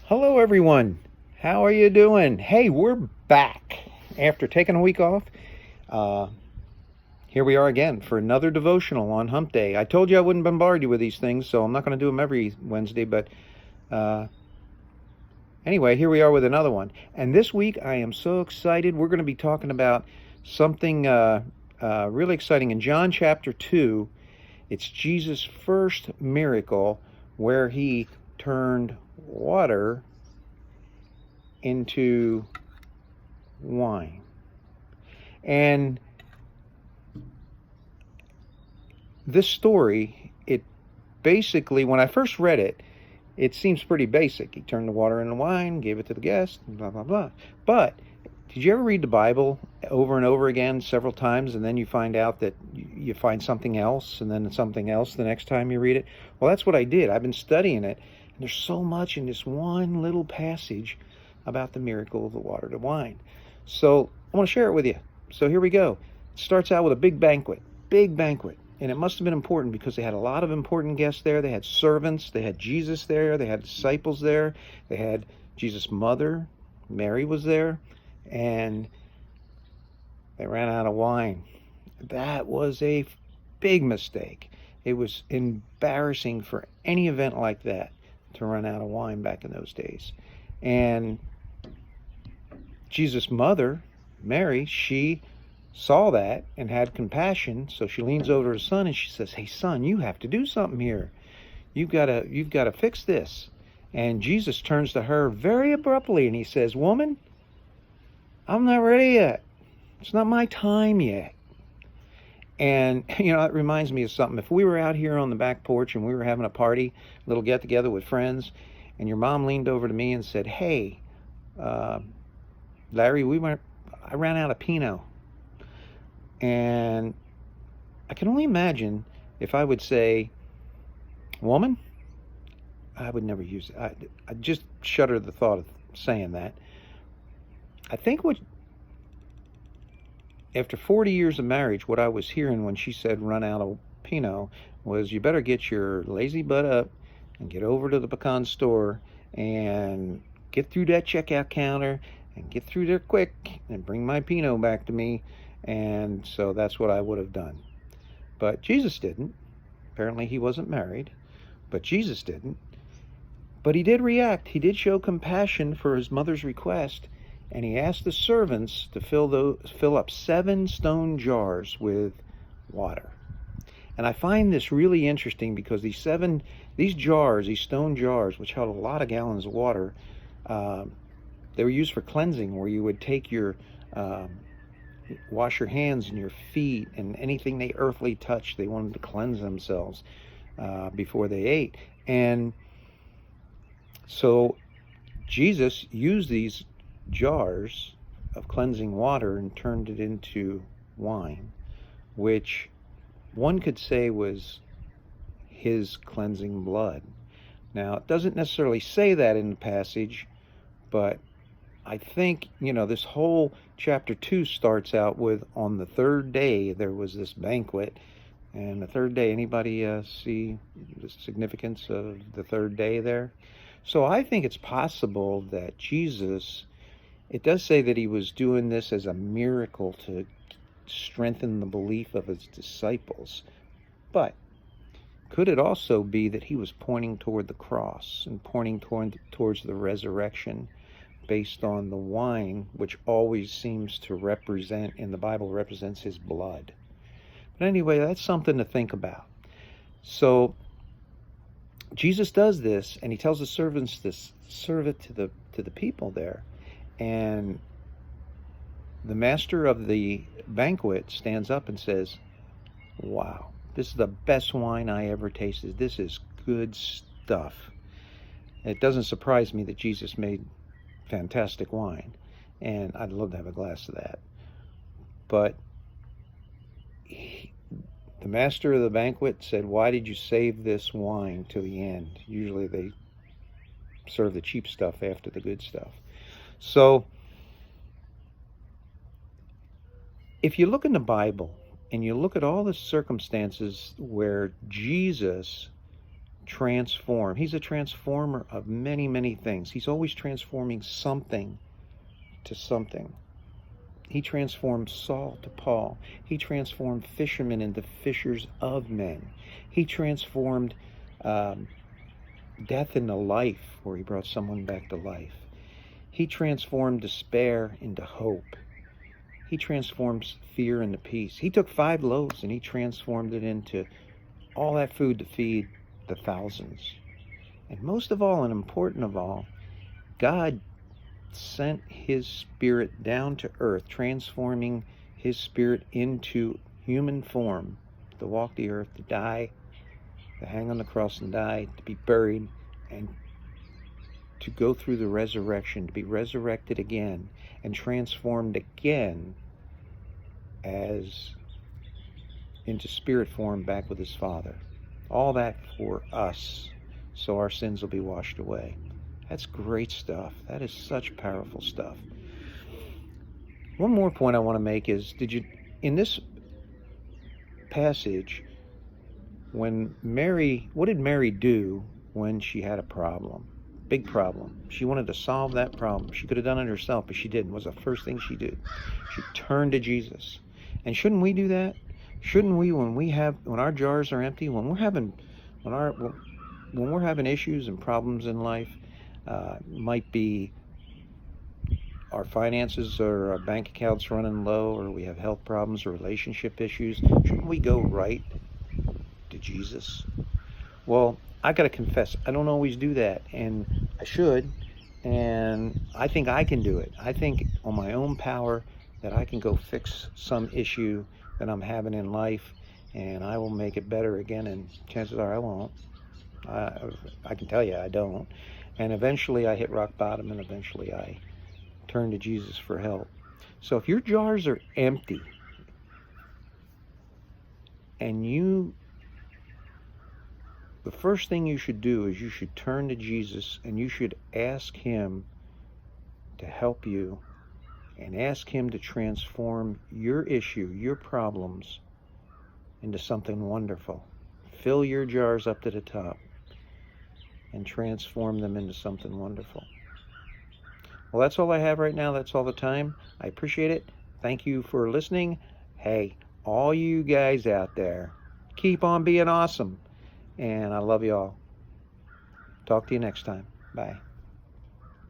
Hello, everyone. How are you doing? Hey, we're back after taking a week off. Uh, Here we are again for another devotional on Hump Day. I told you I wouldn't bombard you with these things, so I'm not going to do them every Wednesday. But uh, anyway, here we are with another one. And this week, I am so excited. We're going to be talking about something really exciting in John chapter 2. It's Jesus' first miracle where he turned water into wine. And this story, it basically, when I first read it, it seems pretty basic. He turned the water into wine, gave it to the guest, blah, blah, blah. But did you ever read the Bible over and over again several times, and then you find out that you find something else, and then something else the next time you read it? Well, that's what I did. I've been studying it, and there's so much in this one little passage about the miracle of the water to wine. So I want to share it with you. So here we go. It starts out with a big banquet. And it must have been important because they had a lot of important guests there. They had servants. They had Jesus there. They had disciples there. They had Jesus' mother. Mary was there. And they ran out of wine. That was a big mistake. It was embarrassing for any event like that to run out of wine back in those days. And Jesus' mother, Mary, she saw that and had compassion, so she leans over to her son and she says, "Hey son, you have to do something here. You've got to fix this." And Jesus turns to her very abruptly and he says, "Woman, I'm not ready yet. It's not my time yet." And it reminds me of something. If we were out here on the back porch and we were having a party, a little get together with friends, and your mom leaned over to me and said, "Hey, Larry, I ran out of Pinot." And I can only imagine if I would say, "Woman," I would never use it. I just shudder at the thought of saying that. I think after 40 years of marriage, what I was hearing when she said run out of Pinot was, you better get your lazy butt up and get over to the pecan store and get through that checkout counter and get through there quick and bring my Pinot back to me. And so that's what I would have done. But Jesus didn't. Apparently he wasn't married, but Jesus didn't. But he did react. He did show compassion for his mother's request, and he asked the servants to fill up 7 stone jars with water. And I find this really interesting because these stone jars, which held a lot of gallons of water, they were used for cleansing, where you would take wash your hands and your feet and anything they earthly touched. They wanted to cleanse themselves before they ate. And so Jesus used these jars of cleansing water and turned it into wine, which one could say was his cleansing blood. Now, it doesn't necessarily say that in the passage, but I think, this whole chapter 2 starts out with, on the third day, there was this banquet. And the third day, anybody see the significance of the third day there? So I think it's possible that Jesus, it does say that he was doing this as a miracle to strengthen the belief of his disciples. But could it also be that he was pointing toward the cross and pointing towards the resurrection, based on the wine, which always seems to represent, in the Bible, represents his blood? But anyway, that's something to think about. So Jesus does this, and he tells the servants to serve it to the people there. And the master of the banquet stands up and says, "Wow, this is the best wine I ever tasted. This is good stuff." It doesn't surprise me that Jesus made fantastic wine, and I'd love to have a glass of that. But the master of the banquet said, "Why did you save this wine to the end?" Usually they serve the cheap stuff after the good stuff. So if you look in the Bible and you look at all the circumstances where Jesus transform. He's a transformer of many, many things. He's always transforming something to something. He transformed Saul to Paul. He transformed fishermen into fishers of men. He transformed death into life, where he brought someone back to life. He transformed despair into hope. He transforms fear into peace. He took 5 loaves and he transformed it into all that food to feed the thousands. And most of all, and important of all, God sent his Spirit down to earth, transforming his Spirit into human form, to walk the earth, to die, to hang on the cross and die, to be buried, and to go through the resurrection, to be resurrected again and transformed again as into spirit form back with his Father. All that for us, so our sins will be washed away. That's great stuff. That is such powerful stuff. One more point I want to make is, in this passage, what did Mary do when she had a problem? Big problem. She wanted to solve that problem. She could have done it herself, but she didn't. It was the first thing she did. She turned to Jesus. And shouldn't we do that? Shouldn't we, when our jars are empty, when we're having issues and problems in life, might be our finances or our bank accounts running low, or we have health problems or relationship issues, shouldn't we go right to Jesus? Well, I got to confess, I don't always do that, and I should, and I think I can do it. I think on my own power that I can go fix some issue that I'm having in life, and I will make it better again, and chances are I won't. I can tell you I don't. And eventually I hit rock bottom, and eventually I turn to Jesus for help. So if your jars are empty, and the first thing you should do is you should turn to Jesus, and you should ask him to help you, and ask him to transform your issue, your problems, into something wonderful. Fill your jars up to the top and transform them into something wonderful. Well, that's all I have right now. That's all the time. I appreciate it. Thank you for listening. Hey, all you guys out there, keep on being awesome. And I love you all. Talk to you next time. Bye.